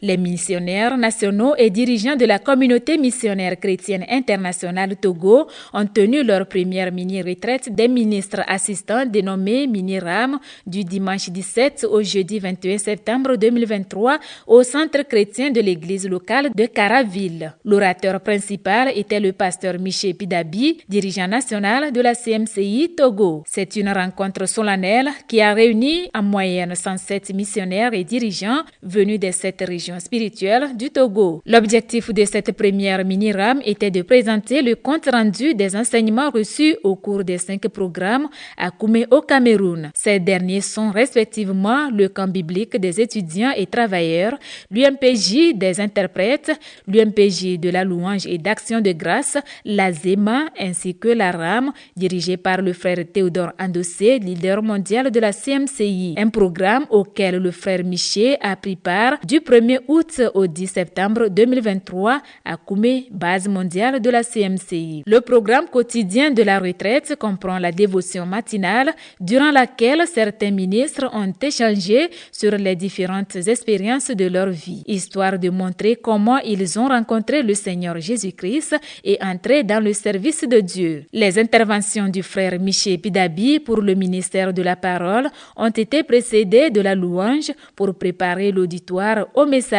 Les missionnaires nationaux et dirigeants de la communauté missionnaire chrétienne internationale Togo ont tenu leur première mini-retraite des ministres assistants dénommée Mini-RAM du dimanche 17 au jeudi 21 septembre 2023 au centre chrétien de l'église locale de Karaville. L'orateur principal était le pasteur Miché Pidabi, dirigeant national de la CMCI Togo. C'est une rencontre solennelle qui a réuni en moyenne 107 missionnaires et dirigeants venus de cette région spirituelle du Togo. L'objectif de cette première mini-RAM était de présenter le compte rendu des enseignements reçus au cours des 5 programmes à Koumé au Cameroun. Ces derniers sont respectivement le camp biblique des étudiants et travailleurs, l'UMPJ des interprètes, l'UMPJ de la louange et d'action de grâce, la ZEMA ainsi que la RAM dirigée par le frère Théodore Andossé, leader mondial de la CMCI. Un programme auquel le frère Miché a pris part du 1er août au 10 septembre 2023 à Koumé, base mondiale de la CMCI. Le programme quotidien de la retraite comprend la dévotion matinale durant laquelle certains ministres ont échangé sur les différentes expériences de leur vie, histoire de montrer comment ils ont rencontré le Seigneur Jésus-Christ et entré dans le service de Dieu. Les interventions du frère Miché Pidabi pour le ministère de la Parole ont été précédées de la louange pour préparer l'auditoire au message.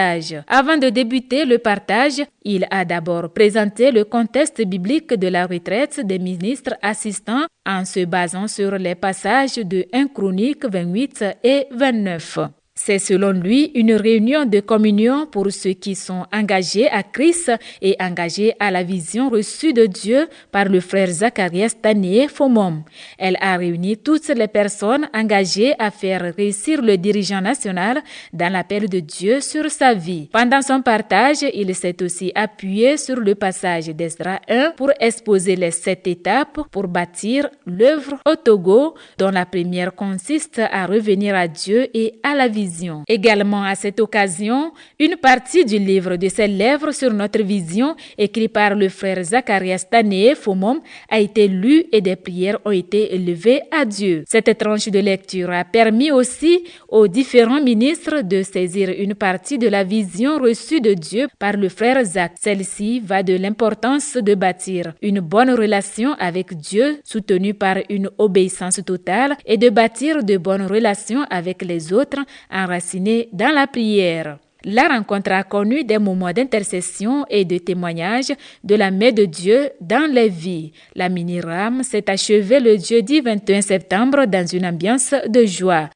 Avant de débuter le partage, il a d'abord présenté le contexte biblique de la retraite des ministres assistants en se basant sur les passages de 1 Chroniques 28 et 29. C'est selon lui une réunion de communion pour ceux qui sont engagés à Christ et engagés à la vision reçue de Dieu par le frère Zacharias Tané Fomom. Elle a réuni toutes les personnes engagées à faire réussir le dirigeant national dans l'appel de Dieu sur sa vie. Pendant son partage, il s'est aussi appuyé sur le passage d'Esdras 1 pour exposer les 7 étapes pour bâtir l'œuvre au Togo, dont la première consiste à revenir à Dieu et à la vision. Également à cette occasion, une partie du livre de ses lèvres sur notre vision, écrit par le frère Zacharias Tané Fomom, a été lu et des prières ont été élevées à Dieu. Cette tranche de lecture a permis aussi aux différents ministres de saisir une partie de la vision reçue de Dieu par le frère Zach. Celle-ci va de l'importance de bâtir une bonne relation avec Dieu, soutenue par une obéissance totale, et de bâtir de bonnes relations avec les autres, enracinés dans la prière. La rencontre a connu des moments d'intercession et de témoignage de la main de Dieu dans les vies. La mini-RAM s'est achevée le jeudi 21 septembre dans une ambiance de joie.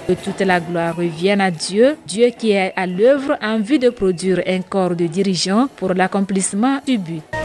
Que toute la gloire revienne à Dieu, Dieu qui est à l'œuvre en vue de produire un corps de dirigeants pour l'accomplissement du but.